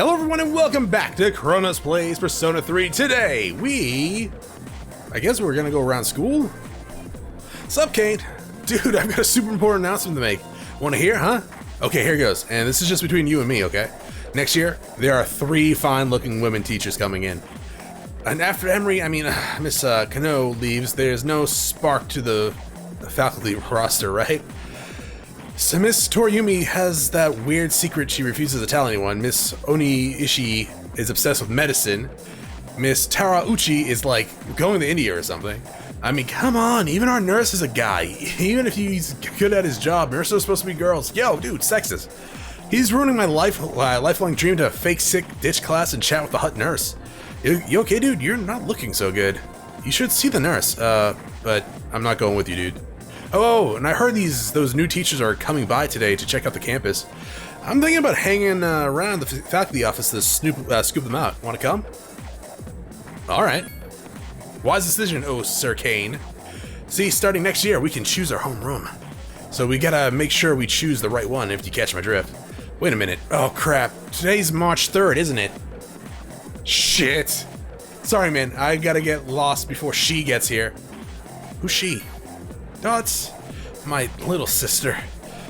Hello everyone and welcome back to Chronos Plays Persona 3. Today, I guess we're gonna go around school? Sup, Kate? Dude, I've got a super important announcement to make. Wanna hear, huh? Okay, here goes. And this is just between you and me, okay? Next year, there are 3 fine-looking women teachers coming in. And after Miss Kano leaves, there's no spark to the faculty roster, right? So Miss Toriumi has that weird secret she refuses to tell anyone. Miss Oniishi is obsessed with medicine. Miss Tarauchi is like going to India or something. I mean, come on, even our nurse is a guy. Even if he's good at his job, nurses are supposed to be girls. Yo, dude, sexist. He's ruining my lifelong dream to fake sick ditch class and chat with the hot nurse. You okay, dude? You're not looking so good. You should see the nurse, but I'm not going with you, dude. Oh, and I heard those new teachers are coming by today to check out the campus. I'm thinking about hanging around the faculty office to scoop them out. Want to come? All right. Wise decision, oh Sir Kane. See, starting next year, we can choose our home room. So we gotta make sure we choose the right one, if you catch my drift. Wait a minute. Oh, crap. Today's March 3rd, isn't it? Shit. Sorry, man. I gotta get lost before she gets here. Who's she? Oh, it's my little sister.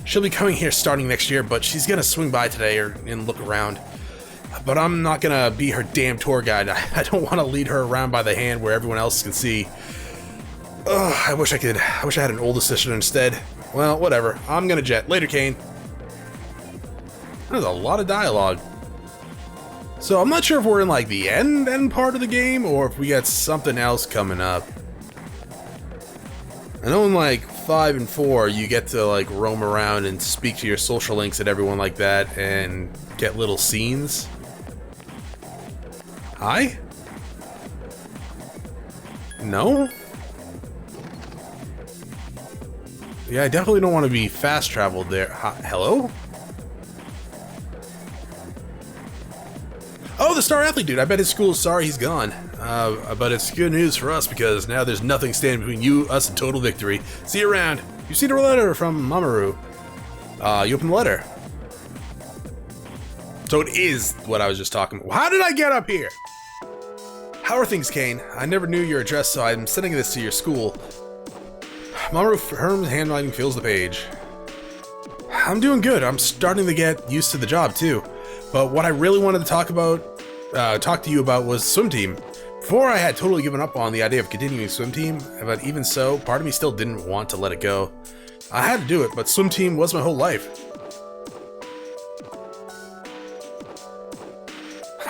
She'll be coming here starting next year, but she's gonna swing by today and look around. But I'm not gonna be her damn tour guide. I don't want to lead her around by the hand where everyone else can see. Ugh, I wish I had an older sister instead. Well, whatever. I'm gonna jet. Later, Kane. There's a lot of dialogue. So I'm not sure if we're in like the end part of the game or if we got something else coming up. I know in like 5 and 4 you get to like roam around and speak to your social links and everyone like that and get little scenes. Hi? No? Yeah, I definitely don't want to be fast traveled there. Hello? Oh, the star athlete dude. I bet his school's sorry he's gone. But it's good news for us because now there's nothing standing between you, us, and total victory. See you around. You see the letter from Mamoru. You open the letter. So it is what I was just talking about. How did I get up here? How are things, Kane? I never knew your address, so I'm sending this to your school. Mamoru Herm's handwriting fills the page. I'm doing good. I'm starting to get used to the job, too. But what I really wanted to talk to you about was swim team. Before I had totally given up on the idea of continuing swim team, but even so, part of me still didn't want to let it go. I had to do it, but swim team was my whole life.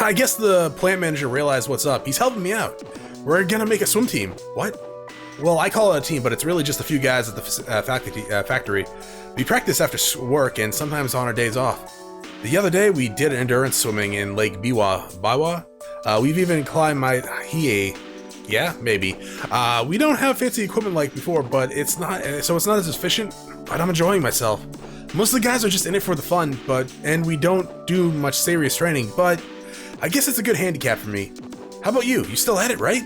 I guess the plant manager realized what's up. He's helping me out. We're gonna make a swim team. What? Well, I call it a team, but it's really just a few guys at the factory. We practice after work and sometimes on our days off. The other day, we did endurance swimming in Lake Biwa. We've even climbed Mount Hiei. Yeah, maybe. We don't have fancy equipment like before, but it's not as efficient, but I'm enjoying myself. Most of the guys are just in it for the fun, and we don't do much serious training, but I guess it's a good handicap for me. How about you? You still at it, right?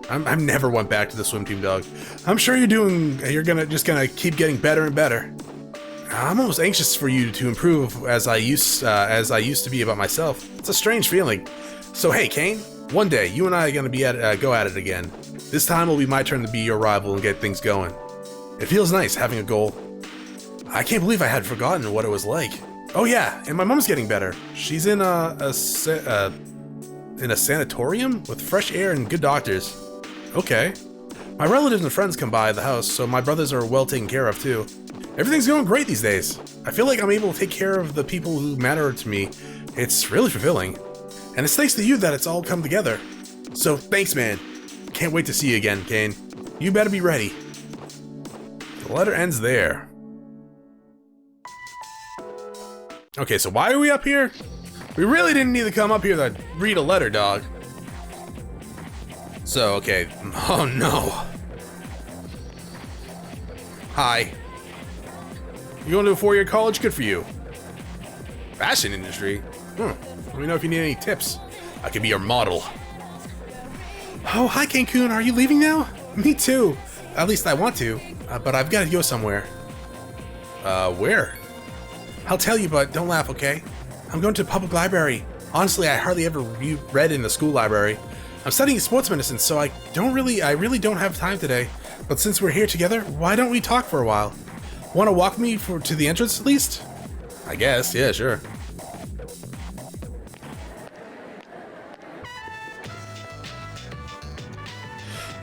I've never went back to the swim team, dog. I'm sure you're gonna keep getting better and better. I'm almost anxious for you to improve as I used to be about myself. It's a strange feeling. So hey, Kane, one day you and I are gonna go at it again. This time it'll be my turn to be your rival and get things going. It feels nice having a goal. I can't believe I had forgotten what it was like. Oh yeah, and my mom's getting better. She's in a sanatorium with fresh air and good doctors. Okay. My relatives and friends come by the house, so my brothers are well taken care of too. Everything's going great these days. I feel like I'm able to take care of the people who matter to me. It's really fulfilling. And it's thanks to you that it's all come together. So thanks, man. Can't wait to see you again, Kane. You better be ready. The letter ends there. Okay, so why are we up here? We really didn't need to come up here to read a letter, dog. So, okay. Oh no. Hi. You going to a 4-year college? Good for you. Fashion industry? Let me know if you need any tips. I could be your model. Oh, hi Cancun. Are you leaving now? Me too. At least I want to. But I've got to go somewhere. Where? I'll tell you, but don't laugh, okay? I'm going to the public library. Honestly, I hardly ever read in the school library. I'm studying sports medicine, so I really don't have time today. But since we're here together, why don't we talk for a while? Want to walk me to the entrance at least? I guess, yeah, sure.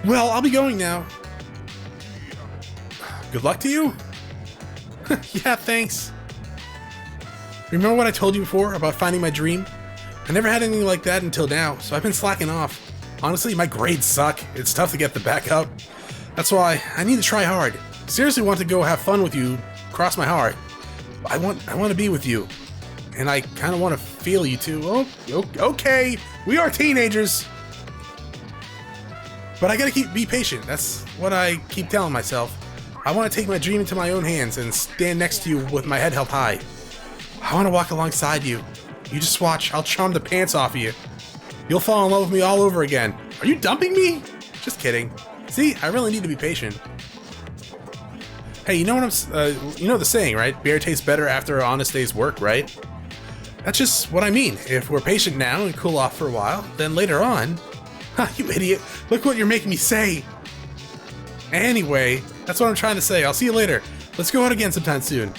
Well, I'll be going now. Good luck to you? Yeah, thanks. Remember what I told you before about finding my dream? I never had anything like that until now, so I've been slacking off. Honestly, my grades suck. It's tough to get them back up. That's why I need to try hard. Seriously want to go have fun with you, cross my heart. I want to be with you. And I kind of want to feel you too. Oh, okay, we are teenagers. But I gotta be patient. That's what I keep telling myself. I want to take my dream into my own hands and stand next to you with my head held high. I want to walk alongside you. You just watch. I'll charm the pants off of you. You'll fall in love with me all over again. Are you dumping me? Just kidding. See, I really need to be patient. Hey, you know what you know the saying, right? Beer tastes better after an honest day's work, right? That's just what I mean. If we're patient now and cool off for a while, then later on... Ha, you idiot. Look what you're making me say. Anyway, that's what I'm trying to say. I'll see you later. Let's go out again sometime soon.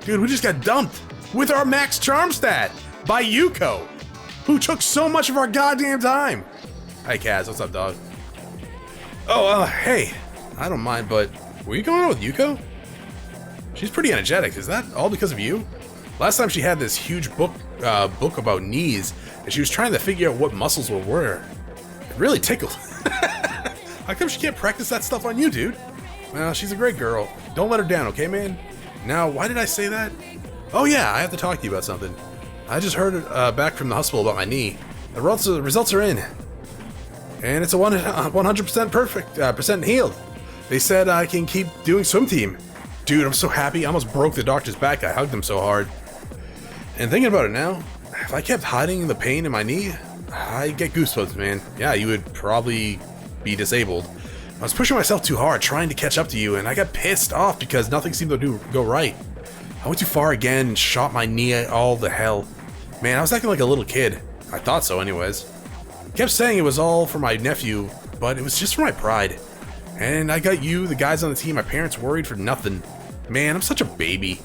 Dude, we just got dumped with our max charm stat by Yuko, who took so much of our goddamn time. Hi, Kaz. What's up, dog? Oh, hey. I don't mind, but were you going on with Yuko? She's pretty energetic. Is that all because of you? Last time she had this huge book about knees, and she was trying to figure out what muscles were where. It really tickled. How come she can't practice that stuff on you, dude? Well, she's a great girl. Don't let her down, okay, man? Now, why did I say that? Oh yeah, I have to talk to you about something. I just heard back from the hospital about my knee. The results are in. And it's a 100% perfect, percent healed. They said I can keep doing swim team. Dude, I'm so happy. I almost broke the doctor's back. I hugged him so hard. And thinking about it now, if I kept hiding the pain in my knee, I'd get goosebumps, man. Yeah, you would probably be disabled. I was pushing myself too hard, trying to catch up to you, and I got pissed off because nothing seemed to go right. I went too far again and shot my knee all the hell. Man, I was acting like a little kid. I thought so anyways. Kept saying it was all for my nephew, but it was just for my pride. And I got you, the guys on the team, my parents worried for nothing. Man, I'm such a baby.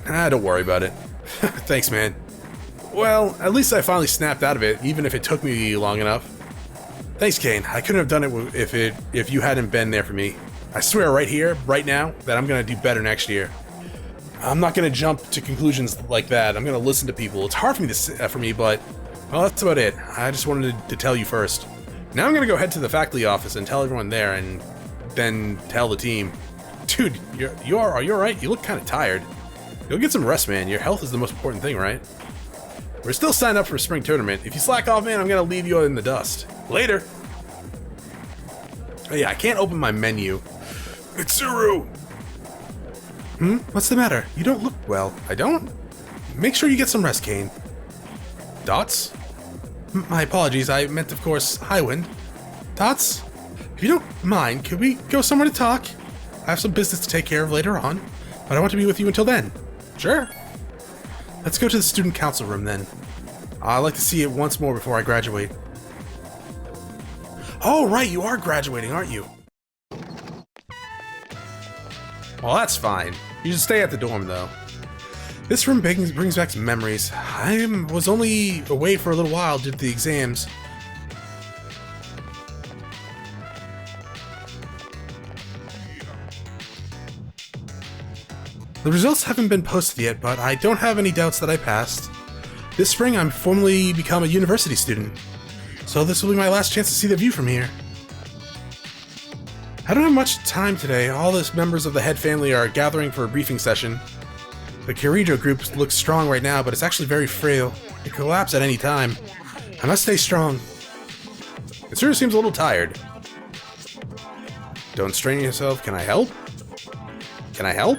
Don't worry about it. Thanks, man. Well, at least I finally snapped out of it, even if it took me long enough. Thanks, Kane. I couldn't have done it if you hadn't been there for me. I swear right here, right now, that I'm gonna do better next year. I'm not gonna jump to conclusions like that. I'm gonna listen to people. It's hard for me, but well, that's about it. I just wanted to tell you first. Now I'm gonna go head to the faculty office and tell everyone there, and then tell the team. Dude, are you alright? You look kind of tired. Go get some rest, man. Your health is the most important thing, right? We're still signed up for a spring tournament. If you slack off, man, I'm gonna leave you in the dust. Later. Oh yeah, I can't open my menu. Mitsuru! What's the matter? You don't look well. I don't? Make sure you get some rest, Kane. Dots? My apologies, I meant, of course, Highwind. Dots? If you don't mind, could we go somewhere to talk? I have some business to take care of later on, but I want to be with you until then. Sure. Let's go to the student council room then. I'd like to see it once more before I graduate. Oh, right, you are graduating, aren't you? Well, that's fine. You should stay at the dorm, though. This room brings back some memories. I was only away for a little while due to the exams. The results haven't been posted yet, but I don't have any doubts that I passed. This spring, I'm formally become a university student. So this will be my last chance to see the view from here. I don't have much time today. All the members of the head family are gathering for a briefing session. The Kirijo group looks strong right now, but it's actually very frail. It could collapse at any time. I must stay strong. It sure seems a little tired. Don't strain yourself. Can I help? Can I help?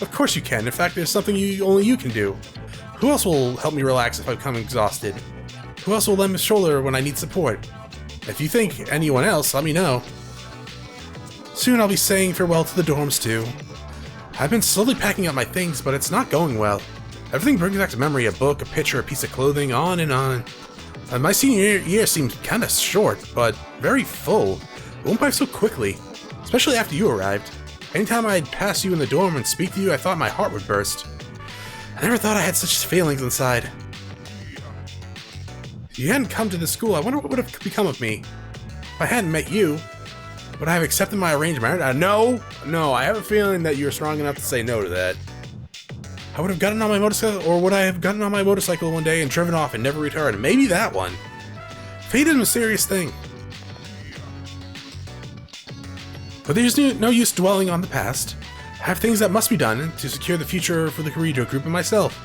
Of course you can. In fact, there's something only you can do. Who else will help me relax if I become exhausted? Who else will lend a shoulder when I need support? If you think anyone else, let me know. Soon I'll be saying farewell to the dorms too. I've been slowly packing up my things, but it's not going well. Everything brings back to memory: a book, a picture, a piece of clothing, on and on. My senior year seemed kind of short, but very full. It went by so quickly, especially after you arrived. Anytime I'd pass you in the dorm and speak to you, I thought my heart would burst. I never thought I had such feelings inside. If you hadn't come to this school, I wonder what would have become of me. If I hadn't met you, would I have accepted my arranged marriage? No, I have a feeling that you're strong enough to say no to that. I would have gotten on my motorcycle, or would I have gotten on my motorcycle one day and driven off and never returned? Maybe that one. Fate is a mysterious thing. But there's no use dwelling on the past. I have things that must be done to secure the future for the Corridor group and myself.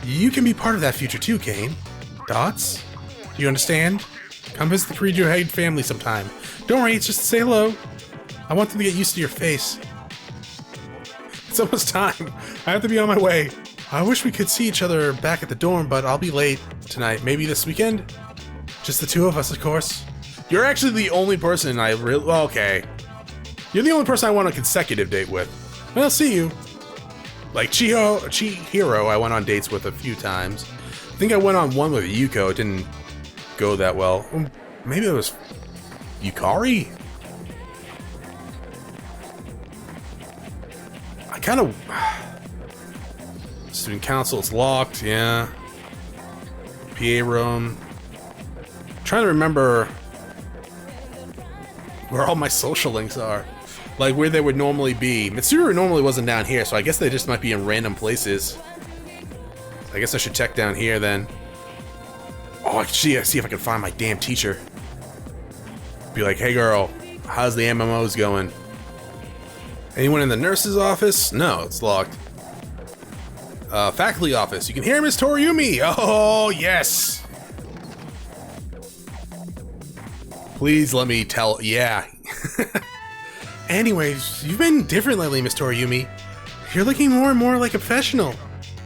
You can be part of that future too, Kane. Dots? Do you understand? Come visit the Corridor Head family sometime. Don't worry, it's just to say hello. I want them to get used to your face. It's almost time. I have to be on my way. I wish we could see each other back at the dorm, but I'll be late tonight. Maybe this weekend? Just the two of us, of course. You're actually the only person I really... Well, okay. You're the only person I want a consecutive date with. And I'll see you. Like Chihiro, I went on dates with a few times. I think I went on one with Yuko. It didn't go that well. Maybe it was Yukari? I kind of... Student council, it's locked, yeah. PA room. I'm trying to remember where all my social links are. Like where they would normally be. Mitsuru normally wasn't down here, so I guess they just might be in random places. I guess I should check down here then. Oh, I should see if I can find my damn teacher. Be like, hey girl, how's the MMOs going? Anyone in the nurse's office? No, it's locked. Faculty office. You can hear Miss Toriumi. Oh, yes. Please let me tell. Yeah. Anyways, you've been different lately, Miss Toriumi. You're looking more and more like a professional.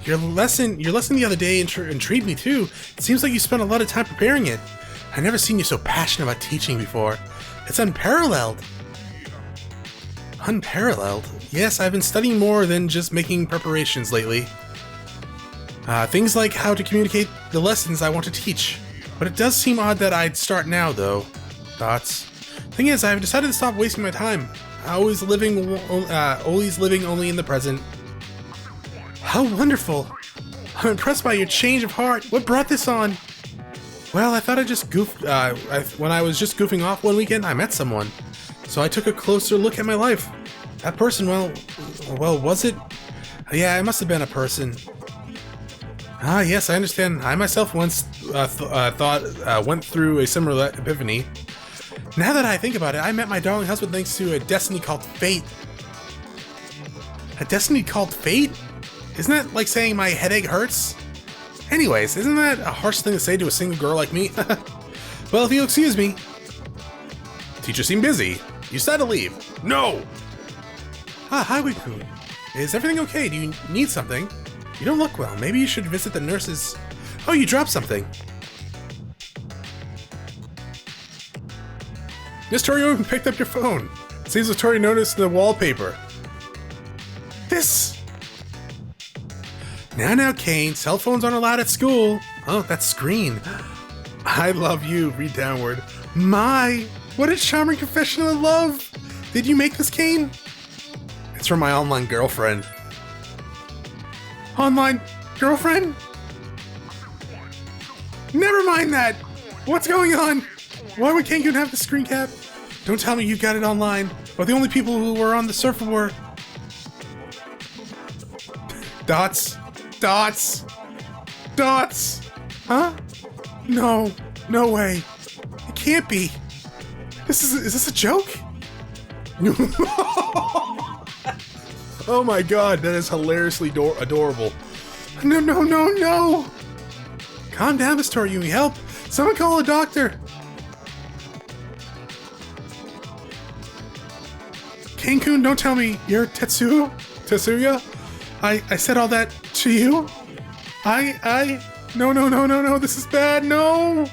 Your lesson the other day intrigued me too. It seems like you spent a lot of time preparing it. I've never seen you so passionate about teaching before. It's unparalleled. Unparalleled? Yes, I've been studying more than just making preparations lately. Things like how to communicate the lessons I want to teach. But it does seem odd that I'd start now, though. Thoughts? Thing is, I've decided to stop wasting my time. Always living only in the present. How wonderful! I'm impressed by your change of heart. What brought this on? Well, I thought I just goofed. When I was just goofing off one weekend, I met someone. So I took a closer look at my life. That person, well, was it? Yeah, it must have been a person. Ah, yes, I understand. I myself once went through a similar epiphany. Now that I think about it, I met my darling husband thanks to a destiny called fate. A destiny called fate? Isn't that like saying my headache hurts? Anyways, isn't that a harsh thing to say to a single girl like me? Well, if you'll excuse me. Teacher seemed busy. You said to leave. No! Ah, hi, Wiku. Is everything okay? Do you need something? You don't look well. Maybe you should visit the nurses. Oh, you dropped something. Miss Toriumi picked up your phone. Seems as Tori noticed the wallpaper. This... Now, Kane. Cell phones aren't allowed at school. Oh, that screen. I love you. Read downward. My, what a charming confession of love. Did you make this, Kane? It's from my online girlfriend. Online girlfriend? Never mind that. What's going on? Why would Cancun have the screen cap? Don't tell me you got it online. Or the only people who were on the server were... Dots. Dots. Dots. Huh? No. No way. It can't be. Is this a joke? Oh my god, that is hilariously adorable. No. Calm down, Miss Toriumi. Help. Someone call a doctor. Cancun, don't tell me you're Tetsuya? I said all that to you? No, this is bad, no!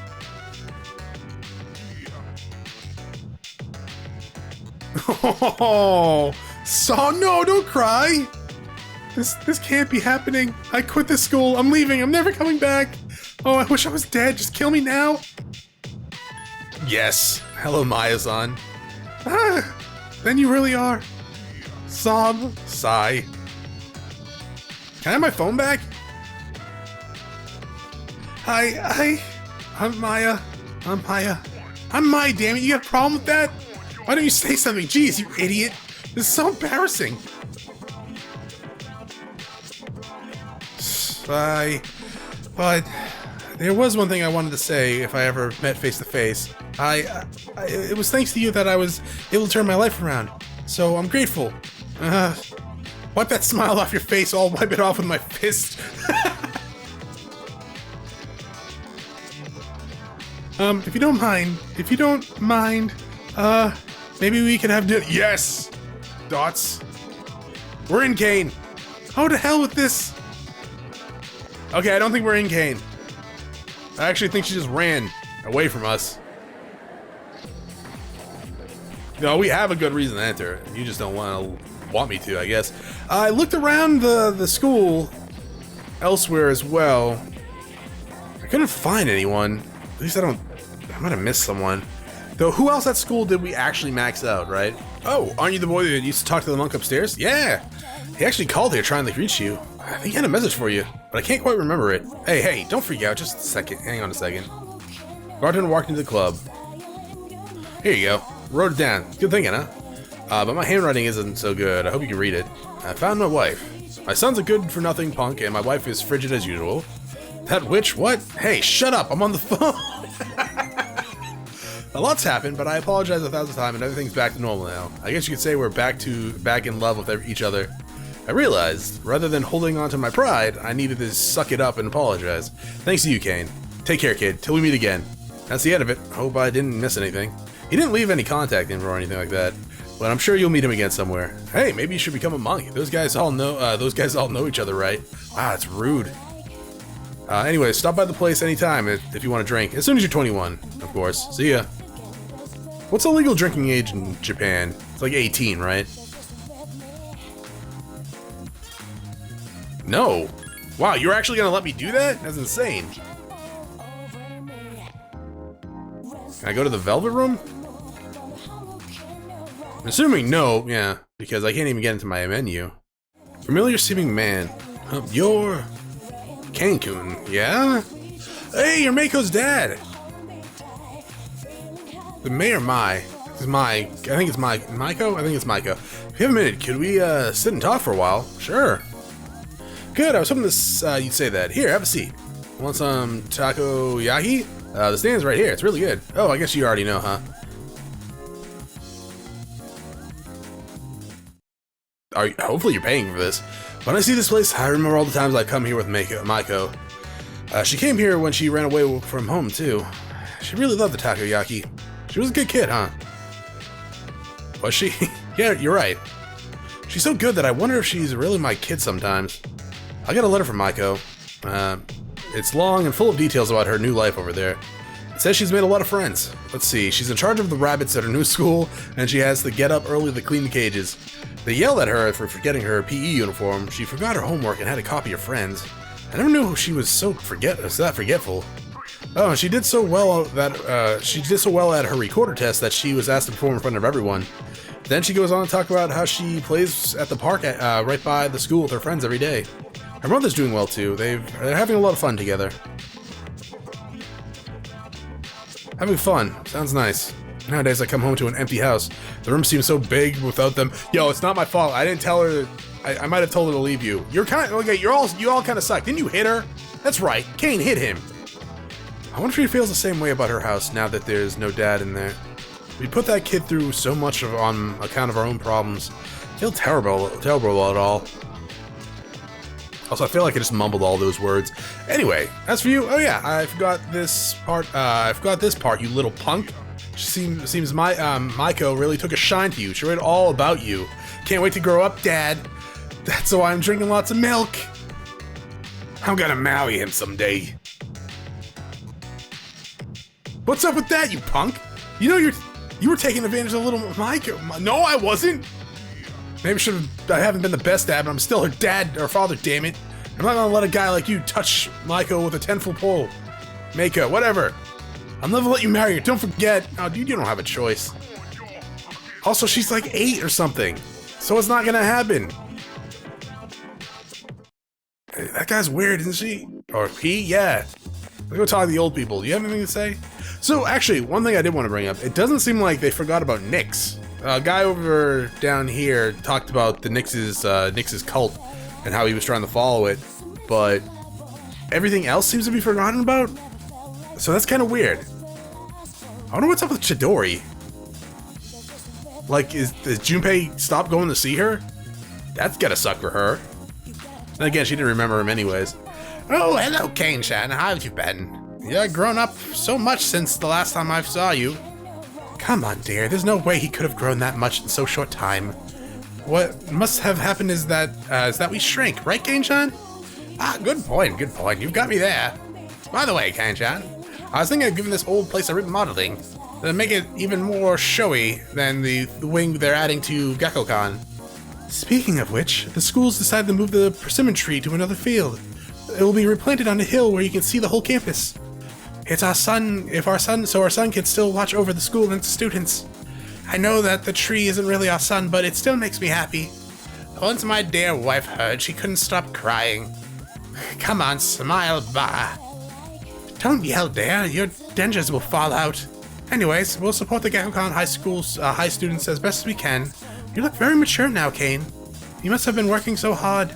Oh, so no, don't cry! This can't be happening. I quit this school. I'm leaving. I'm never coming back. Oh, I wish I was dead. Just kill me now. Yes. Hello, Maya-san. Ah, then you really are. Sob. Sigh. Can I have my phone back? Hi. I'm Maya. I'm Maya, damn it. You got a problem with that? Why don't you say something? Jeez, you idiot. This is so embarrassing. Bye. But there was one thing I wanted to say if I ever met face to face. It was thanks to you that I was able to turn my life around. So I'm grateful. Wipe that smile off your face. I'll wipe it off with my fist. If you don't mind, maybe we could have dinner. Yes! Dots. We're in Kane. Oh, to hell with this. Okay, I don't think we're in Kane. I actually think she just ran away from us. No, we have a good reason to enter. You just don't want me to, I guess. I looked around the school elsewhere as well. I couldn't find anyone. At least I might have missed someone. Though, who else at school did we actually max out, right? Oh, aren't you the boy that used to talk to the monk upstairs? Yeah! He actually called here trying to reach you. I think he had a message for you, but I can't quite remember it. Hey, don't freak out. Just a second. Hang on a second. Bartender walked into the club. Here you go. Wrote it down. Good thinking, huh? But my handwriting isn't so good. I hope you can read it. I found my wife. My son's a good-for-nothing punk, and my wife is frigid as usual. That witch? What? Hey, shut up! I'm on the phone! A lot's happened, but I apologize 1,000 times, and everything's back to normal now. I guess you could say we're back in love with each other. I realized, rather than holding on to my pride, I needed to suck it up and apologize. Thanks to you, Kane. Take care, kid. Till we meet again. That's the end of it. Hope I didn't miss anything. He didn't leave any contact info or anything like that, but I'm sure you'll meet him again somewhere. Hey, maybe you should become a monk. Those guys all know each other, right? Wow, that's rude. Anyway, stop by the place anytime if you want to drink. As soon as you're 21, of course. See ya. What's the legal drinking age in Japan? It's like 18, right? No. Wow, you're actually gonna let me do that? That's insane. Can I go to the Velvet Room? I'm assuming no, yeah, because I can't even get into my menu. Familiar seeming man. You're Cancun, yeah? Hey, you're Maiko's dad! The mayor Mai. I think it's Maiko? I think it's Maiko. If you have a minute, could we sit and talk for a while? Sure. Good, I was hoping you'd say that. Here, have a seat. Want some takoyaki? The stand's right here, it's really good. Oh, I guess you already know, huh? Hopefully you're paying for this. When I see this place, I remember all the times I've come here with Maiko. She came here when she ran away from home, too. She really loved the takoyaki. She was a good kid, huh? Was she? Yeah, you're right. She's so good that I wonder if she's really my kid sometimes. I got a letter from Maiko. It's long and full of details about her new life over there. It says she's made a lot of friends. Let's see, she's in charge of the rabbits at her new school, and she has to get up early to clean the cages. They yelled at her for forgetting her PE uniform. She forgot her homework and had to copy her friends. I never knew she was that forgetful. Oh, she did so well at her recorder test that she was asked to perform in front of everyone. Then she goes on to talk about how she plays at the park right by the school with her friends every day. Her mother's doing well too. They're having a lot of fun together. Having fun. Sounds nice. Nowadays I come home to an empty house. The room seems so big without them. Yo, it's not my fault. I didn't tell her. I might have told her to leave you. You all kind of suck. Didn't you hit her? That's right. Kane hit him. I wonder if she feels the same way about her house now that there's no dad in there. We put that kid through so much on account of our own problems. I feel terrible about it all. Also, I feel like I just mumbled all those words. Anyway, as for you, oh yeah, I forgot this part, you little punk. Seems Maiko really took a shine to you. She read all about you. Can't wait to grow up, Dad. That's why I'm drinking lots of milk. I'm gonna marry him someday. What's up with that, you punk? You know you were taking advantage of little Maiko. No, I wasn't. Maybe I haven't been the best dad, but I'm still her dad or father, damn it. I'm not gonna let a guy like you touch Maiko with a 10-foot pole. Maiko, whatever. I'll never let you marry her, don't forget. Oh, dude, you don't have a choice. Also, she's like 8 or something, so it's not gonna happen. That guy's weird, isn't she? Or he? Yeah. Let's go talk to the old people. Do you have anything to say? So, actually, one thing I did want to bring up, it doesn't seem like they forgot about Nyx. A guy over down here talked about the Nyx's cult and how he was trying to follow it, but everything else seems to be forgotten about? So that's kind of weird. I wonder what's up with Chidori. Like, is Junpei stopped going to see her? That's gotta suck for her. And again, she didn't remember him anyways. Oh, hello, Kane-chan. How have you been? You've grown up so much since the last time I saw you. Come on, dear. There's no way he could have grown that much in so short time. What must have happened is that we shrank, right, Kane-chan? Ah, good point, good point. You've got me there. By the way, Kane-chan, I was thinking of giving this old place a remodeling to make it even more showy than the wing they're adding to Gekko-kan. Speaking of which, the school's decided to move the persimmon tree to another field. It will be replanted on a hill where you can see the whole campus. It's our son, so our son can still watch over the school and its students. I know that the tree isn't really our son, but it still makes me happy. Once my dear wife heard, she couldn't stop crying. Come on, smile, bah. Don't yell, dear. Your dentures will fall out. Anyways, we'll support the Gekko-kan high students as best as we can. You look very mature now, Kane. You must have been working so hard.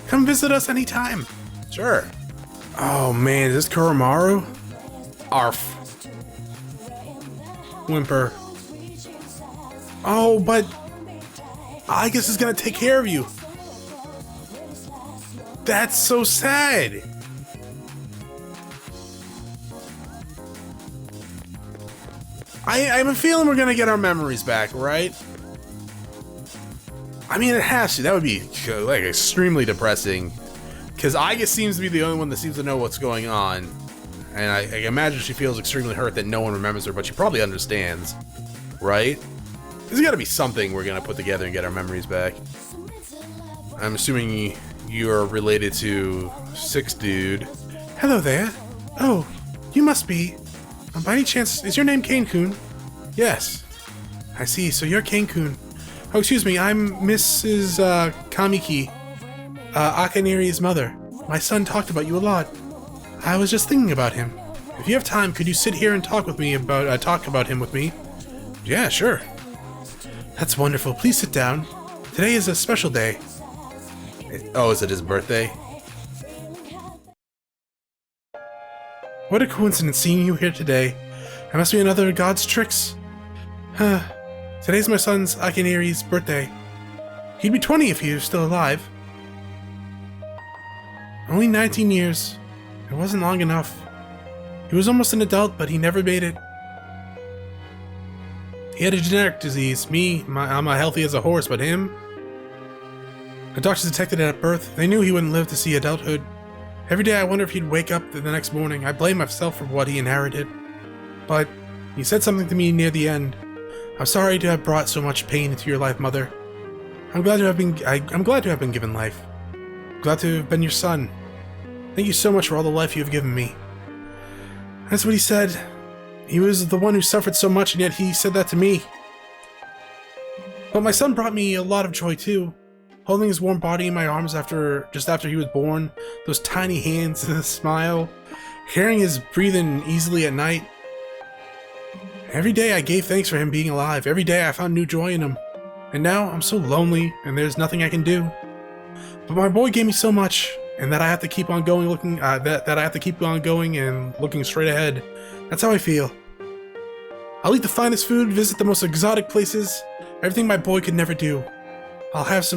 Come visit us anytime. Sure. Oh man, is this Kuromaru? Arf. Whimper. Oh, but I guess he's gonna take care of you. That's so sad. I have a feeling we're gonna get our memories back, right? I mean, it has to. That would be like extremely depressing, because Aiga seems to be the only one that seems to know what's going on, and I imagine she feels extremely hurt that no one remembers her, but she probably understands, right? There's got to be something we're gonna put together and get our memories back. I'm assuming you're related to Six Dude. Hello there. Oh, you must be. By any chance, is your name Kane-kun? Yes. I see, so you're Kane-kun. Oh, excuse me, I'm Mrs. Kamiki, Akaniri's mother. My son talked about you a lot. I was just thinking about him. If you have time, could you sit here and talk about him with me? Yeah, sure. That's wonderful. Please sit down. Today is a special day. Oh, is it his birthday? What a coincidence seeing you here today. It must be another of God's tricks. Today's my son's Akiniri's birthday. He'd be 20 if he was still alive. Only 19 years. It wasn't long enough. He was almost an adult, but he never made it. He had a genetic disease. I'm healthy as a horse, but him? The doctors detected it at birth. They knew he wouldn't live to see adulthood. Every day I wonder if he'd wake up the next morning. I blame myself for what he inherited. But he said something to me near the end. I'm sorry to have brought so much pain into your life, Mother. I'm glad to have been given life. Glad to have been your son. Thank you so much for all the life you have given me. That's what he said. He was the one who suffered so much, and yet he said that to me. But my son brought me a lot of joy too. Holding his warm body in my arms just after he was born, those tiny hands and the smile, hearing his breathing easily at night. Every day I gave thanks for him being alive. Every day I found new joy in him. And now I'm so lonely and there's nothing I can do. But my boy gave me so much, and that I have to keep on going that I have to keep on going and looking straight ahead. That's how I feel. I'll eat the finest food, visit the most exotic places, everything my boy could never do. I'll have so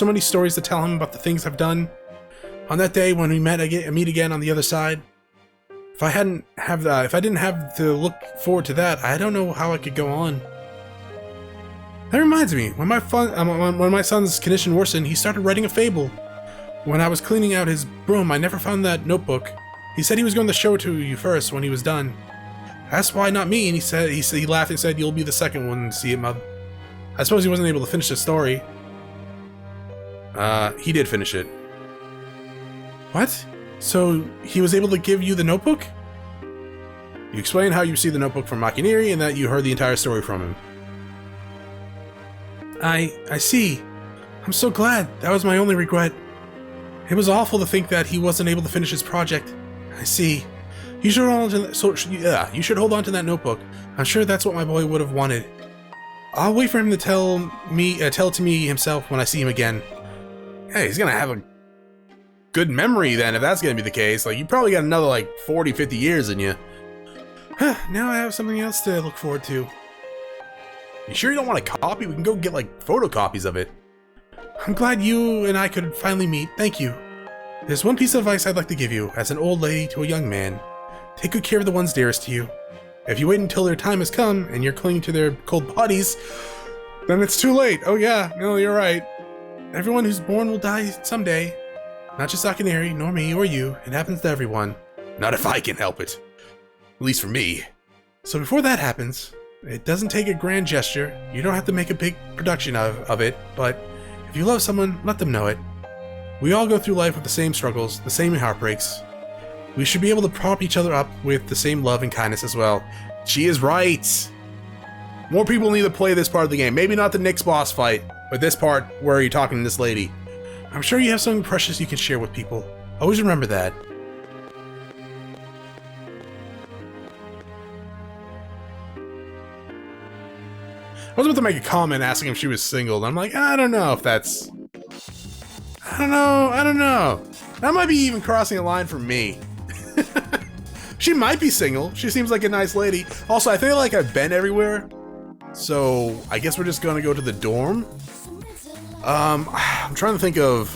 many stories to tell him about the things I've done. On that day when we meet again on the other side. If I didn't have to look forward to that, I don't know how I could go on. That reminds me, when my son's condition worsened, he started writing a fable. When I was cleaning out his room, I never found that notebook. He said he was going to show it to you first when he was done. That's why not me, and he laughed and said, "You'll be the second one to see it, Mother." I suppose he wasn't able to finish the story. He did finish it. What? So he was able to give you the notebook? You explain how you received the notebook from Makiniri and that you heard the entire story from him. I see. I'm so glad. That was my only regret. It was awful to think that he wasn't able to finish his project. I see. You should hold on to that, you should hold on to that notebook. I'm sure that's what my boy would have wanted. I'll wait for him to tell it to me himself when I see him again. Hey, he's gonna have a good memory then, if that's gonna be the case. Like, you probably got another, like, 40, 50 years in you. Now I have something else to look forward to. You sure you don't want a copy? We can go get, like, photocopies of it. I'm glad you and I could finally meet. Thank you. There's one piece of advice I'd like to give you, as an old lady to a young man. Take good care of the ones dearest to you. If you wait until their time has come, and you're clinging to their cold bodies, then it's too late. Oh yeah, no, you're right. Everyone who's born will die someday. Not just Akinari, nor me, or you. It happens to everyone. Not if I can help it. At least for me. So before that happens, it doesn't take a grand gesture. You don't have to make a big production of it, but if you love someone, let them know it. We all go through life with the same struggles, the same heartbreaks. We should be able to prop each other up with the same love and kindness as well. She is right. More people need to play this part of the game. Maybe not the Nyx boss fight, but this part where you're talking to this lady. I'm sure you have something precious you can share with people. Always remember that. I was about to make a comment asking if she was single, and I'm like, I don't know if that's... I don't know. That might be even crossing a line for me. She might be single. She seems like a nice lady. Also, I feel like I've been everywhere. So, I guess we're just gonna go to the dorm. I'm trying to think of...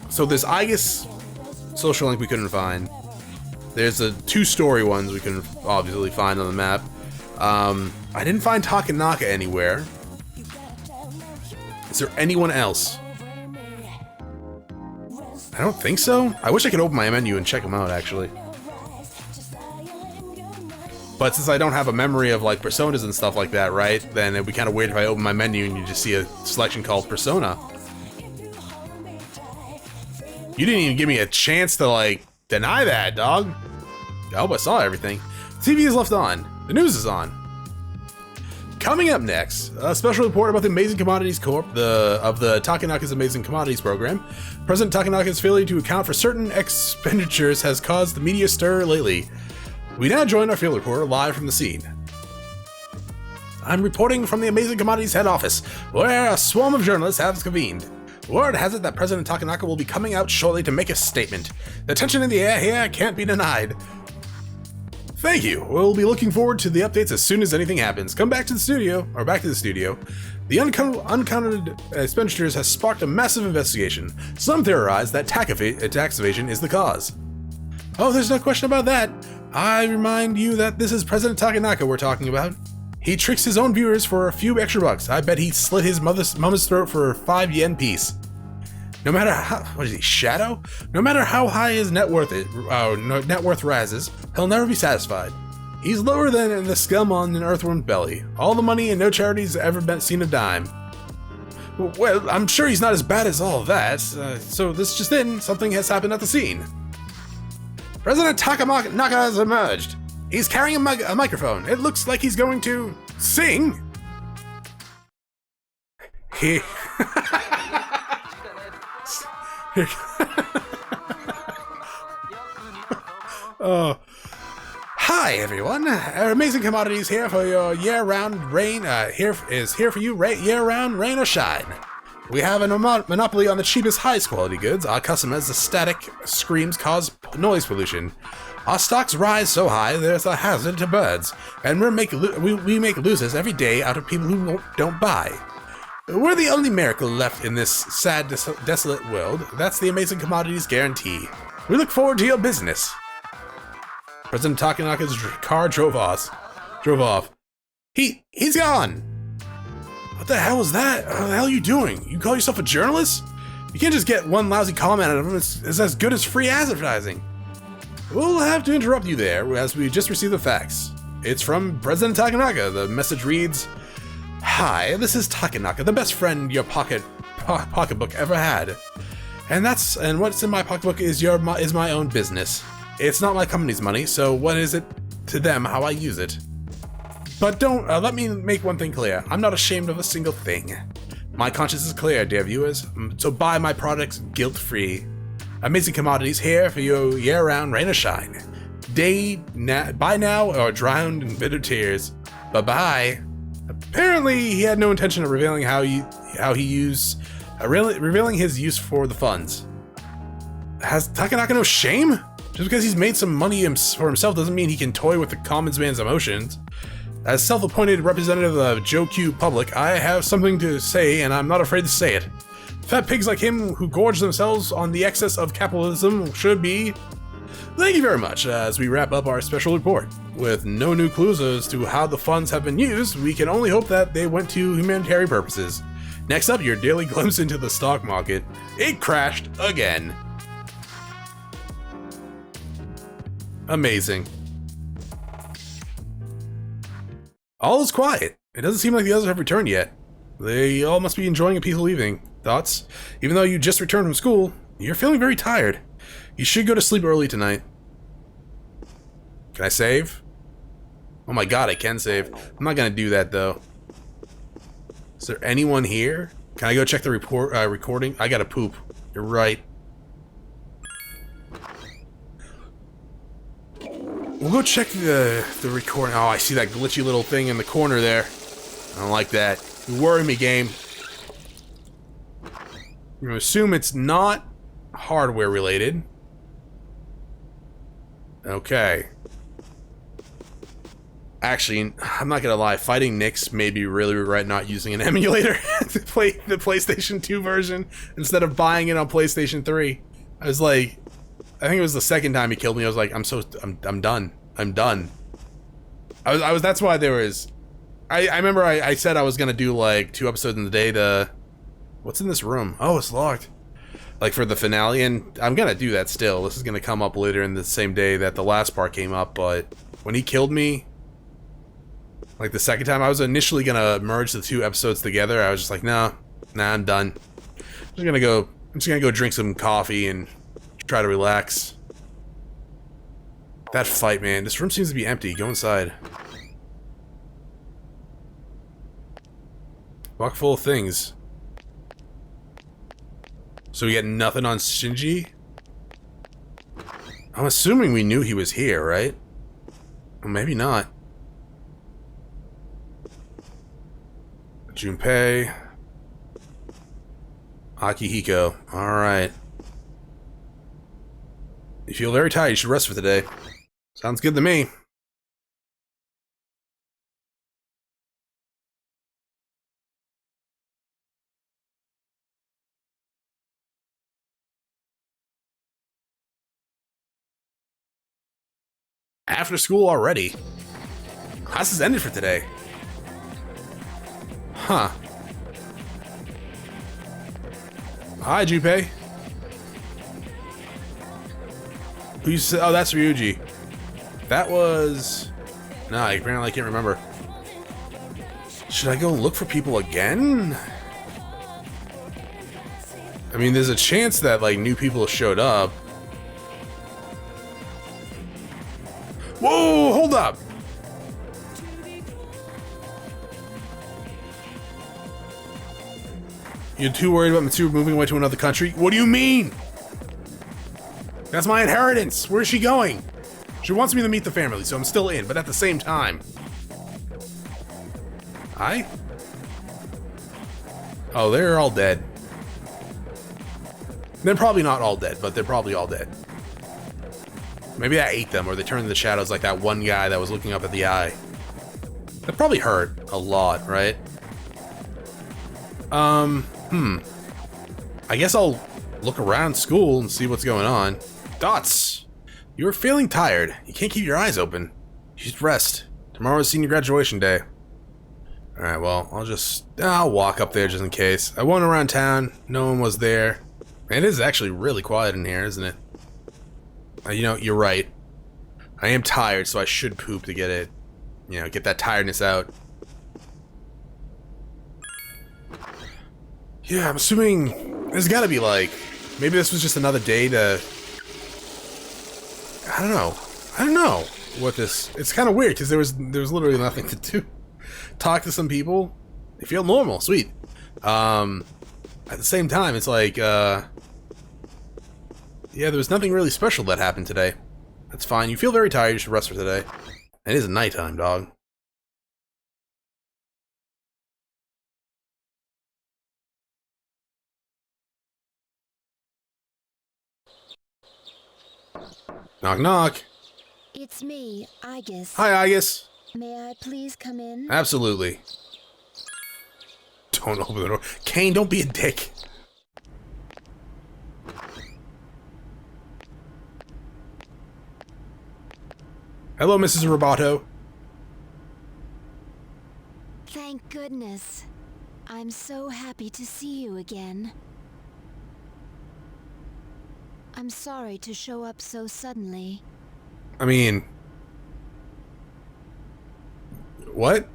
So there's Aigis social link we couldn't find. There's the 2 story ones we couldn't obviously find on the map. I didn't find Takanaka anywhere. Is there anyone else? I don't think so. I wish I could open my menu and check them out, actually. But since I don't have a memory of, like, personas and stuff like that, right? Then it'd be kind of weird if I open my menu and you just see a selection called Persona. You didn't even give me a chance to, like, deny that, dog. I hope I saw everything. TV is left on. The news is on. Coming up next, a special report about the Amazing Commodities Corp. of the Takanaka's Amazing Commodities Program. President Takanaka's failure to account for certain expenditures has caused the media stir lately. We now join our field reporter live from the scene. I'm reporting from the Amazing Commodities head office, where a swarm of journalists have convened. Word has it that President Takanaka will be coming out shortly to make a statement. The tension in the air here can't be denied. Thank you. We'll be looking forward to the updates as soon as anything happens. Come back to the studio, or back to the studio. The uncounted expenditures has sparked a massive investigation. Some theorize that tax evasion is the cause. Oh, there's no question about that. I remind you that this is President Takanaka we're talking about. He tricks his own viewers for a few extra bucks. I bet he slit his mama's throat for a 5 yen piece. No matter how, what is he, Shadow? No matter how high his net worth rises, he'll never be satisfied. He's lower than the scum on an earthworm's belly. All the money and no charity's ever seen a dime. Well, I'm sure he's not as bad as all of that. So this just in, something has happened at the scene. President Takanaka has emerged. He's carrying a microphone. It looks like he's going to sing. Oh. Hi everyone, Amazing Commodities here for your year-round rain. Here for you, year-round rain or shine. We have a monopoly on the cheapest, highest quality goods. Our customers' static screams cause noise pollution. Our stocks rise so high there's a hazard to birds, and we make losers every day out of people who don't buy. We're the only miracle left in this sad, desolate world. That's the Amazing Commodities guarantee. We look forward to your business. President Takanaka's car drove off. He's gone. What the hell was that? What the hell are you doing? You call yourself a journalist? You can't just get one lousy comment out of him. It's as good as free advertising. We'll have to interrupt you there, as we just received the facts. It's from President Takanaka. The message reads, "Hi, this is Takanaka, the best friend your pocket pocketbook ever had. And what's in my pocketbook is my own business. It's not my company's money, so what is it to them how I use it? But don't let me make one thing clear. I'm not ashamed of a single thing. My conscience is clear, dear viewers. So buy my products guilt-free. Amazing commodities here for you year-round, rain or shine. Buy now or drown in bitter tears. Bye-bye. Apparently, he had no intention of revealing revealing his use for the funds. Has Takanaka no shame? Just because he's made some money for himself doesn't mean he can toy with the common man's emotions. As self-appointed representative of the Joe Q public, I have something to say, and I'm not afraid to say it. Fat pigs like him who gorge themselves on the excess of capitalism should be... Thank you very much. As we wrap up our special report, with no new clues as to how the funds have been used, we can only hope that they went to humanitarian purposes. Next up, your daily glimpse into the stock market. It crashed again. Amazing. All is quiet. It doesn't seem like the others have returned yet. They all must be enjoying a peaceful evening. Thoughts? Even though you just returned from school, you're feeling very tired. You should go to sleep early tonight. Can I save? Oh my god, I can save. I'm not gonna do that though. Is there anyone here? Can I go check the recording? I gotta poop. You're right. We'll go check the recording. Oh, I see that glitchy little thing in the corner there. I don't like that. You worry me, game. I'm gonna assume it's not hardware related. Okay. Actually, I'm not gonna lie, fighting Nyx made me really regret not using an emulator to play the PlayStation 2 version instead of buying it on PlayStation 3. I was like, I think it was the second time he killed me, I was like, I'm done. I'm done. That's why there was... I remember I said I was gonna do like 2 episodes in the day what's in this room? Oh, it's locked. Like for the finale, and I'm gonna do that still. This is gonna come up later in the same day that the last part came up, but when he killed me, like the second time, I was initially gonna merge the 2 episodes together. I was just like, nah, I'm done. I'm just gonna go drink some coffee and try to relax. That fight, man. This room seems to be empty. Go inside. Box full of things. So we got nothing on Shinji? I'm assuming we knew he was here, right? Well, maybe not. Junpei. Akihiko. Alright. You feel very tired, you should rest for today. Sounds good to me. After school already? Class is ended for today. Huh. Hi, Junpei. Who you say? Oh, that's Ryuji. That was... Nah, apparently I can't remember. Should I go look for people again? I mean, there's a chance that, like, new people showed up. Whoa, hold up! You're too worried about Mitsuru moving away to another country? What do you mean? That's my inheritance! Where is she going? She wants me to meet the family, so I'm still in, but at the same time... Hi? Oh, they're all dead. They're probably not all dead, but they're probably all dead. Maybe I ate them, or they turned into the shadows like that one guy that was looking up at the eye. That probably hurt a lot, right? I guess I'll look around school and see what's going on. Dots! You are feeling tired. You can't keep your eyes open. You should rest. Tomorrow is senior graduation day. Alright, well, I'll walk up there just in case. I went around town. No one was there. It is actually really quiet in here, isn't it? You know, you're right. I am tired, so I should poop to get it, you know, get that tiredness out. Yeah, I'm assuming there's gotta be like, maybe this was just another day to, I don't know. I don't know what this, it's kind of weird because there was literally nothing to do. Talk to some people, they feel normal, sweet. At the same time, it's like, yeah, there was nothing really special that happened today. That's fine. You feel very tired, you should rest for today. It is nighttime, dog. Knock, knock. It's me, Aegis. Hi, Aegis. May I please come in? Absolutely. Don't open the door. Kane, don't be a dick. Hello, Mrs. Roboto. Thank goodness. I'm so happy to see you again. I'm sorry to show up so suddenly. I mean... What?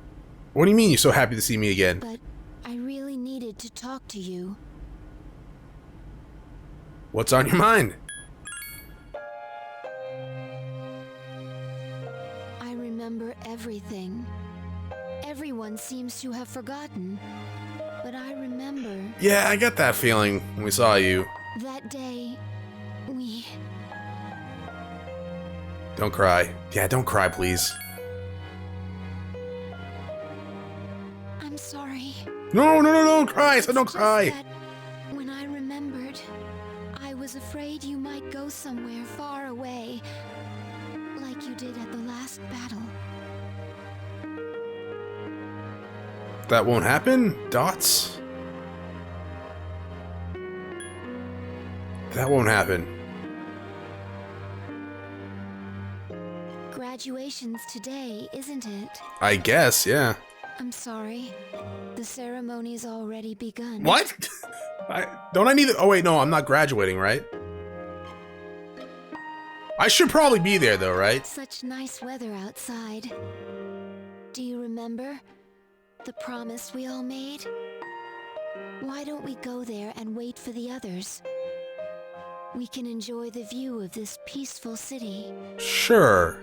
What do you mean you're so happy to see me again? But I really needed to talk to you. What's on your mind? I remember everything. Everyone seems to have forgotten. But I remember... Yeah, I got that feeling when we saw you. That day, we... Don't cry. Yeah, don't cry, please. I'm sorry. No, don't cry! I said don't cry! That when I remembered, I was afraid you might go somewhere far away, like you did at the last battle. That won't happen? Dots? That won't happen. Graduation's today, isn't it? I guess, yeah. I'm sorry. The ceremony's already begun. What? Don't I need... Oh, wait, no, I'm not graduating, right? I should probably be there, though, right? Such nice weather outside. Do you remember the promise we all made? Why don't we go there and wait for the others? We can enjoy the view of this peaceful city. Sure.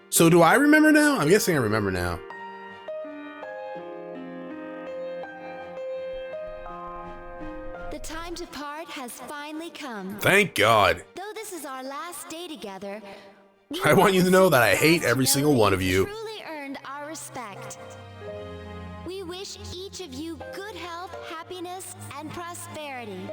So do I remember now? I'm guessing I remember now. The time to part has finally come. Thank God. Though this is our last day together, I want you to know that I hate every single one of you. Truly earned our respect. We wish each of you good health, happiness, and prosperity.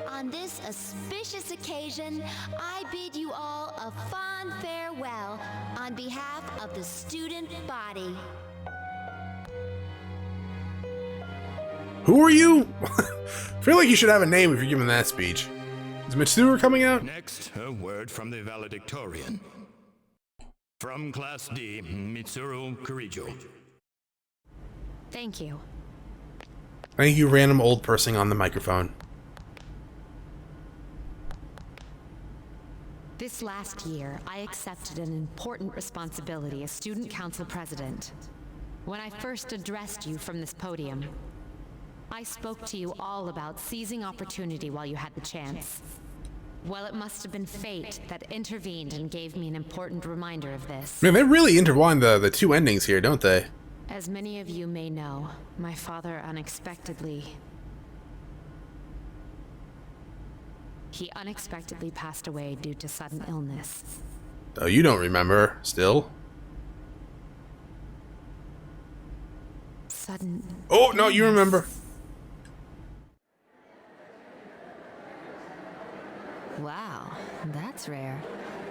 On this auspicious occasion, I bid you all a fond farewell on behalf of the student body. Who are you? I feel like you should have a name if you're giving that speech. Is Mitsuru coming out? Next, a word from the valedictorian. From Class D, Mitsuru Kurijo. Thank you. Thank you, random old person on the microphone. This last year, I accepted an important responsibility as Student Council President. When I first addressed you from this podium, I spoke to you all about seizing opportunity while you had the chance. Well, it must have been fate that intervened and gave me an important reminder of this. Man, they really intertwine the two endings here, don't they? As many of you may know, my father unexpectedly passed away due to sudden illness. Oh, you don't remember, still? Sudden... Oh, no, you remember. Wow, that's rare.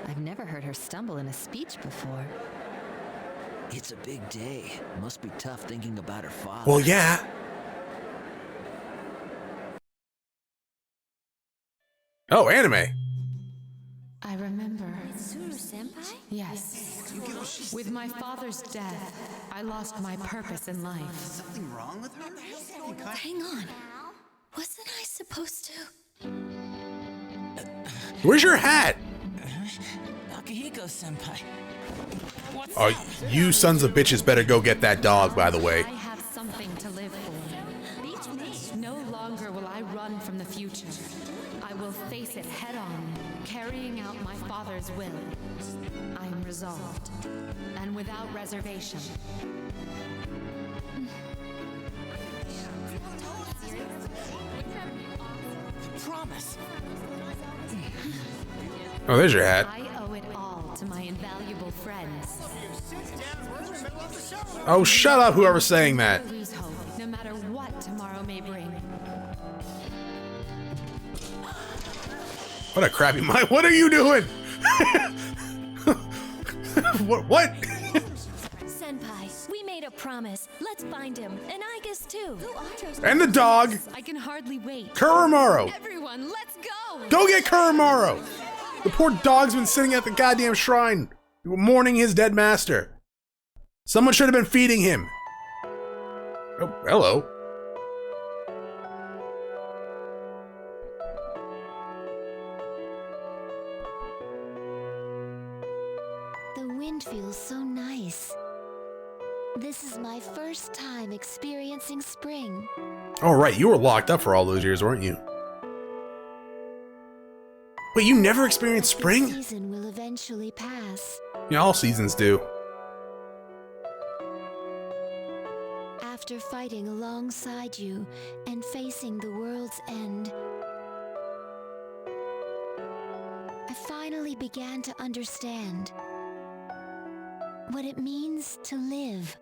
I've never heard her stumble in a speech before. It's a big day. Must be tough thinking about her father. Well, yeah. Oh, anime. I remember. Mitsuru-senpai? Yes. With my father's death, I lost my purpose in life. Something wrong with her? Hang on. Wasn't I supposed to? Where's your hat? Akihiko-senpai. Oh, you sons of bitches better go get that dog, by the way. I have something to live for. No longer face it head on, carrying out my father's will. I am resolved, and without reservation. Promise. Oh, there's your hat. I owe it all to my invaluable friends. Oh, shut up, whoever's saying that. Never lose hope, no matter what tomorrow may bring. What a crappy mind. What are you doing? What? Senpai, we made a promise. Let's find him. And I guess too. And the dog. I can hardly wait. Kuramaru. Everyone, let's go! Go get Kuramaru. The poor dog's been sitting at the goddamn shrine, mourning his dead master. Someone should have been feeding him. Oh, hello. The wind feels so nice. This is my first time experiencing spring. Oh, right, you were locked up for all those years, weren't you? Wait, you never experienced The spring? season will eventually pass. Yeah, all seasons do. After fighting alongside you and facing the world's end, I finally began to understand what it means to live.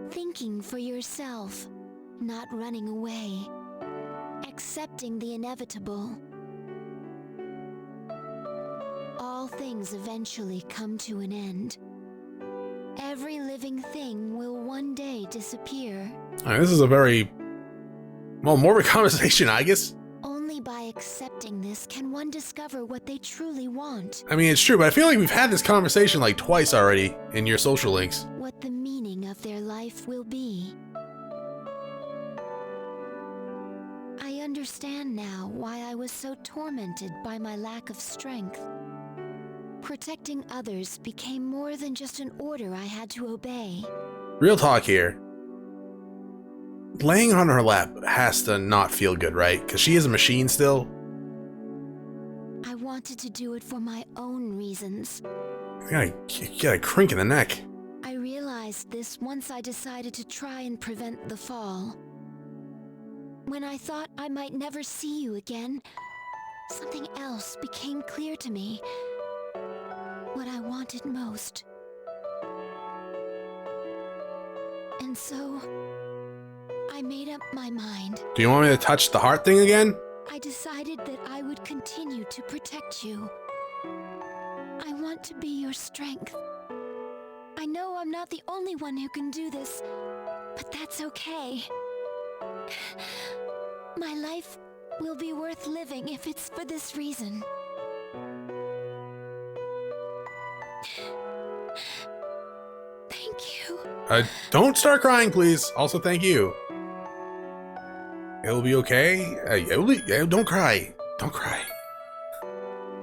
Thinking for yourself, not running away. Accepting the inevitable. All things eventually come to an end. Every living thing will one day disappear. All right, this is a very, well, morbid conversation, I guess. Only by accepting this can one discover what they truly want. I mean, it's true, but I feel like we've had this conversation like twice already in your social links. What the meaning of their life will be. I understand now why I was so tormented by my lack of strength. Protecting others became more than just an order I had to obey. Real talk here. Laying on her lap has to not feel good, right? Because she is a machine still. I wanted to do it for my own reasons. You got a crink in the neck. I realized this once I decided to try and prevent the fall. When I thought I might never see you again, something else became clear to me. What I wanted most. And so, I made up my mind. Do you want me to touch the heart thing again? I decided that I would continue to protect you. I want to be your strength. I know I'm not the only one who can do this, but that's okay. My life will be worth living if it's for this reason. Thank you. Don't start crying, please. Also, thank you. It'll be okay. Don't cry. Don't cry.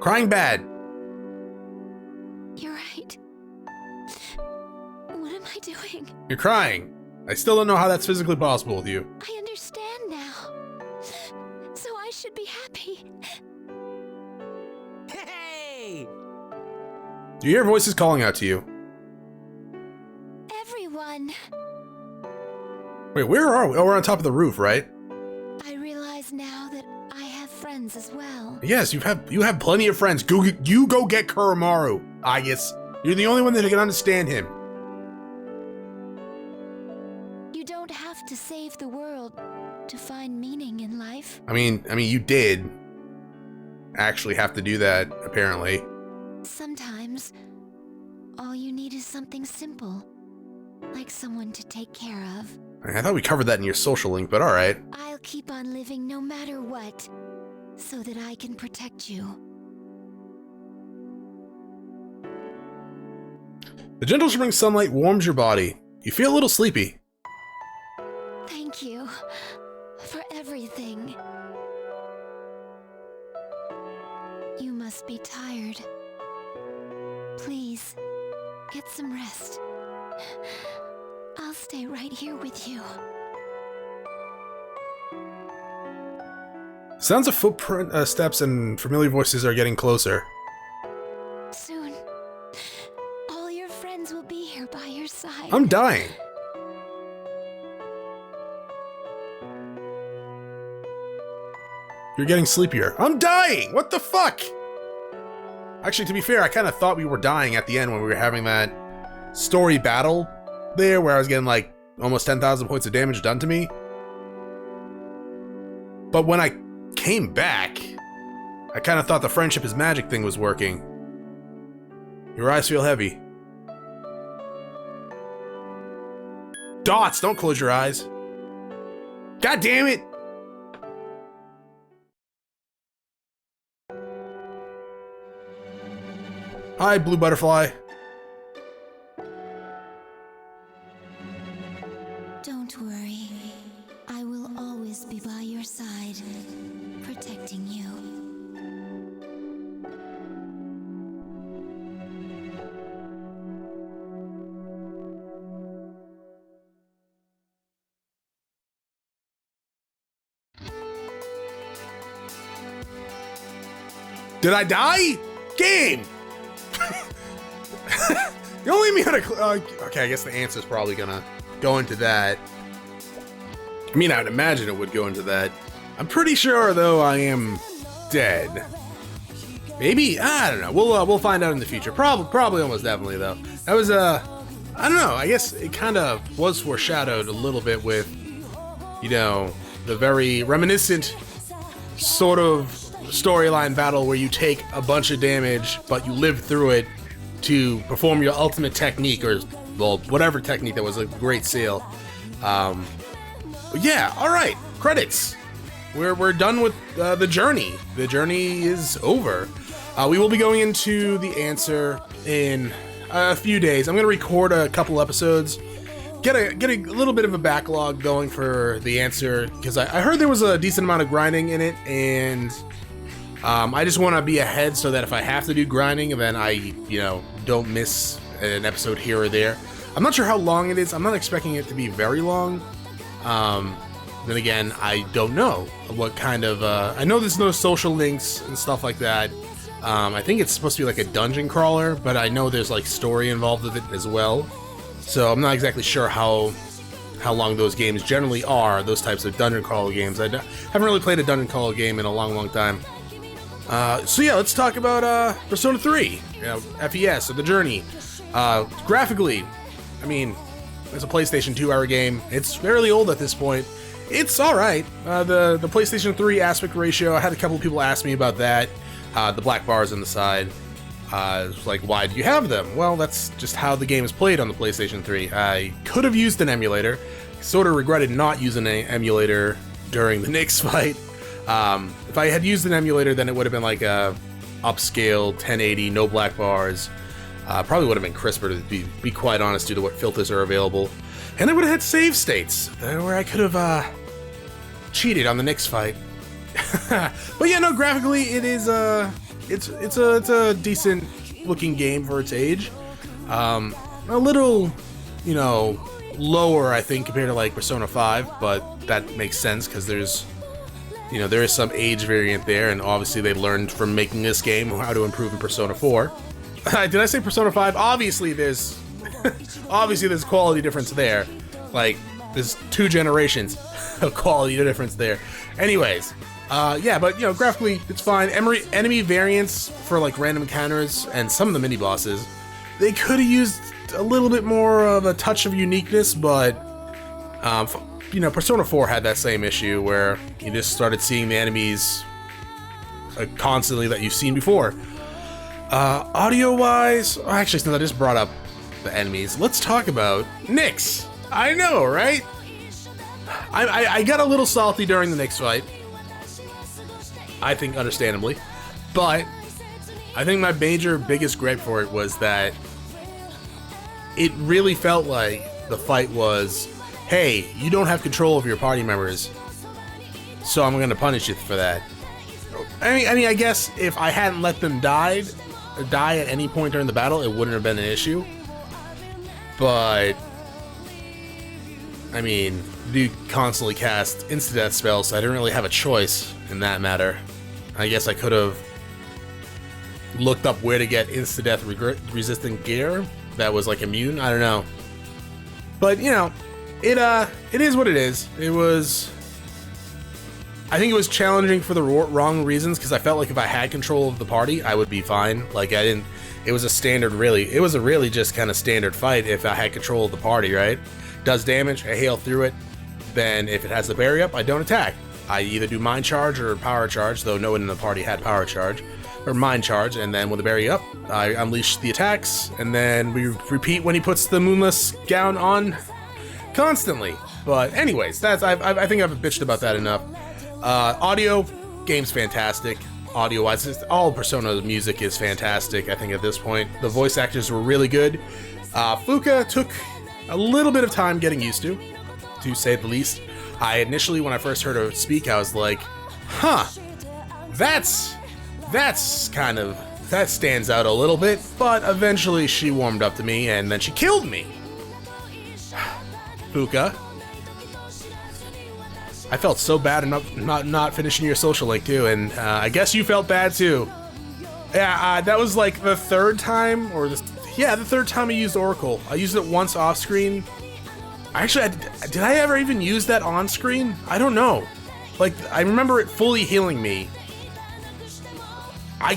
Crying bad. You're right. What am I doing? You're crying. I still don't know how that's physically possible with you. I understand now. So I should be happy. Hey! Do you hear voices calling out to you? Everyone. Wait, where are we? Oh, we're on top of the roof, right? I realize now that I have friends as well. Yes, you have plenty of friends. You go get Kuramaru, I guess. You're the only one that can understand him. You don't have to save the world to find meaning in life. I mean, you did actually have to do that, apparently. Sometimes, all you need is something simple, like someone to take care of. I thought we covered that in your social link, but alright. I'll keep on living no matter what, so that I can protect you. The gentle spring sunlight warms your body. You feel a little sleepy. Thank you for everything. You must be tired. Please, get some rest. I'll stay right here with you. Sounds of footprint steps and familiar voices are getting closer. Soon, all your friends will be here by your side. I'm dying. You're getting sleepier. I'm dying! What the fuck? Actually, to be fair, I kind of thought we were dying at the end when we were having that story battle there, where I was getting like almost 10,000 points of damage done to me. But when I came back, I kind of thought the friendship is magic thing was working. Your eyes feel heavy. Dots, don't close your eyes. God damn it! Hi, blue butterfly. Don't worry. I will always be by your side, protecting you. Did I die? Game! You don't leave me on a... okay, I guess the answer's probably gonna go into that. I mean, I'd imagine it would go into that. I'm pretty sure, though, I am dead. Maybe? I don't know. We'll find out in the future. Probably almost definitely, though. That was, I don't know. I guess it kind of was foreshadowed a little bit with, you know, the very reminiscent sort of storyline battle where you take a bunch of damage, but you live through it to perform your ultimate technique, or, well, whatever technique that was a great sale. But yeah, alright, credits. We're done with the journey. The journey is over. We will be going into the answer in a few days. I'm going to record a couple episodes, get a little bit of a backlog going for the answer, because I heard there was a decent amount of grinding in it, and I just want to be ahead so that if I have to do grinding, then I, you know, don't miss an episode here or there. I'm not sure how long it is. I'm not expecting it to be very long. Then again, I don't know what kind of, I know there's no social links and stuff like that. I think it's supposed to be like a dungeon crawler, but I know there's like story involved with it as well. So I'm not exactly sure how long those games generally are, those types of dungeon crawler games. I haven't really played a dungeon crawler game in a long time. So yeah, let's talk about Persona 3, you know, FES, or The Journey. Graphically, I mean, it's a PlayStation 2 era game. It's fairly old at this point. It's alright. The PlayStation 3 aspect ratio, I had a couple people ask me about that. The black bars on the side. It's like, why do you have them? Well, that's just how the game is played on the PlayStation 3. I could have used an emulator. Sort of regretted not using an emulator during the Nyx fight. If I had used an emulator, then it would have been like a upscale 1080, no black bars. Probably would have been crisper, to be quite honest, due to what filters are available. And I would have had save states where I could have cheated on the Nyx fight. But yeah, no, graphically it is it's a decent looking game for its age. A little, you know, lower, I think, compared to like Persona 5, but that makes sense because there's, you know, there is some age variant there, and obviously they learned from making this game how to improve in Persona 4. Did I say Persona 5? Obviously there's obviously there's quality difference there. Like, there's 2 generations of quality difference there. Anyways, yeah, but, you know, graphically it's fine. Enemy variants for like random encounters and some of the mini bosses, they could have used a little bit more of a touch of uniqueness, but you know, Persona 4 had that same issue where you just started seeing the enemies constantly that you've seen before. Audio-wise, actually, since I just brought up the enemies, let's talk about Nyx. I know, right? I got a little salty during the Nyx fight. I think understandably. But I think my biggest gripe for it was that it really felt like the fight was, hey, you don't have control of your party members, so I'm gonna punish you for that. I mean, I guess if I hadn't let them die at any point during the battle, it wouldn't have been an issue. But I mean, do constantly cast insta-death spells, so I didn't really have a choice in that matter. I guess I could have looked up where to get insta-death resistant gear that was like immune. I don't know. But, you know, it is what it is. I think it was challenging for the wrong reasons, because I felt like if I had control of the party, I would be fine. Like, it was a really just kind of standard fight if I had control of the party, right? Does damage, I hail through it. Then if it has the berry up, I don't attack. I either do mind charge or power charge, though no one in the party had power charge, or mind charge, and then with the berry up, I unleash the attacks, and then we repeat when he puts the moonless gown on constantly. But anyways, I think I've bitched about that enough. Audio, game's fantastic. Audio-wise, all Persona's music is fantastic, I think, at this point. The voice actors were really good. Fuka took a little bit of time getting used to say the least. I initially, when I first heard her speak, I was like, huh, that stands out a little bit, but eventually she warmed up to me, and then she killed me. Fuka. I felt so bad not finishing your social link too, and I guess you felt bad too. Yeah, that was like the third time, the third time I used Oracle. I used it once off screen. Actually, did I ever even use that on screen? I don't know. Like, I remember it fully healing me. I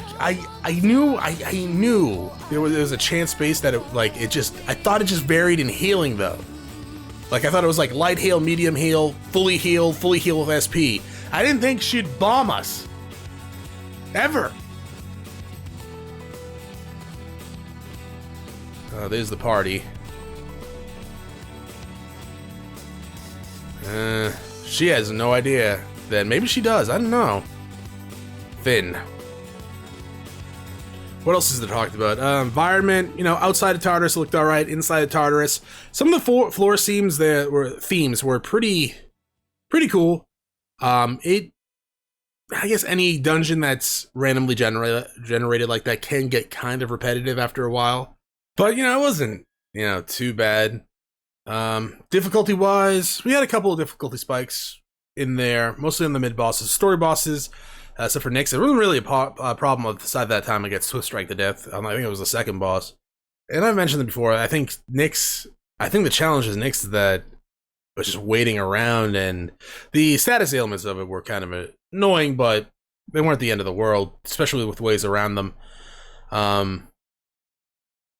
knew there was a chance space that I thought it just varied in healing though. Like, I thought it was like light heal, medium heal, fully heal with SP. I didn't think she'd bomb us. Ever. Oh, there's the party. She has no idea. Then maybe she does, I don't know. Finn. What else is there talked about? Environment, you know, outside of Tartarus looked alright, inside of Tartarus. Some of the floor themes were pretty cool. I guess any dungeon that's randomly generated like that can get kind of repetitive after a while. But, you know, it wasn't, you know, too bad. Difficulty wise, we had a couple of difficulty spikes in there, mostly on the mid bosses. Story bosses, except for Nyx, there wasn't really a problem with the side that time I get Swift Strike to death. I think it was the second boss. And I've mentioned it before, I think the challenge is Nyx that was just waiting around, and the status ailments of it were kind of annoying, but they weren't the end of the world, especially with ways around them.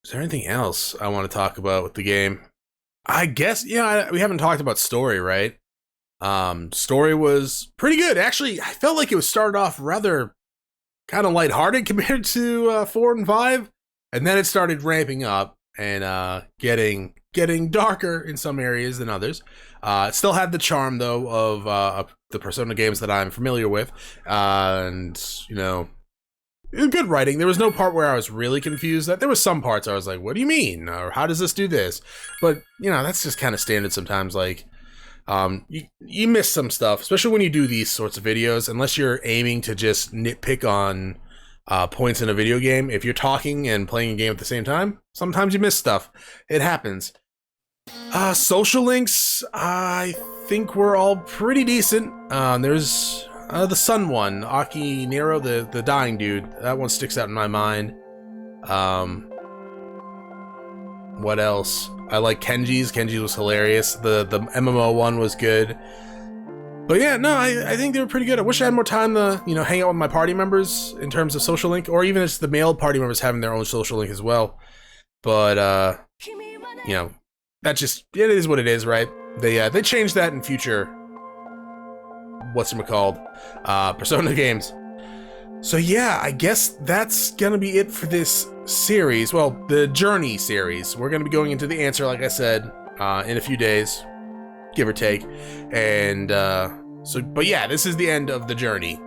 Is there anything else I want to talk about with the game? I guess, yeah, we haven't talked about story, right? Story was pretty good. Actually, I felt like it was started off rather kind of lighthearted compared to 4 and 5, and then it started ramping up and getting darker in some areas than others. It still had the charm though of the Persona games that I'm familiar with, and you know, good writing. There was no part where I was really confused. There was some parts I was like, what do you mean? Or how does this do this? But you know, that's just kind of standard sometimes. Like, you miss some stuff, especially when you do these sorts of videos, unless you're aiming to just nitpick on points in a video game. If you're talking and playing a game at the same time, sometimes you miss stuff. It happens. Social links, I think were all pretty decent. There's the sun one, Aki Nero, the dying dude. That one sticks out in my mind. What else? I like Kenji's. Kenji's was hilarious. The MMO one was good. But yeah, no, I think they were pretty good. I wish I had more time to, you know, hang out with my party members in terms of social link, or even just the male party members having their own social link as well. But you know, it is what it is, right? They changed that in future whatchamacallit, Persona games. So yeah, I guess that's gonna be it for this series. Well, the Journey series. We're gonna be going into the answer, like I said, in a few days, give or take. And but yeah, this is the end of the Journey.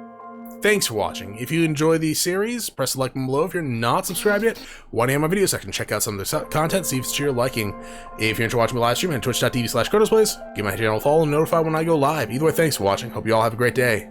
Thanks for watching. If you enjoy the series, press the like button below. If you're not subscribed yet, why don't you have my video section? Check out some of the content, see if it's to your liking. If you're into watching me live stream on twitch.tv/ChronosPlays, give my channel a follow and notify when I go live. Either way, thanks for watching. Hope you all have a great day.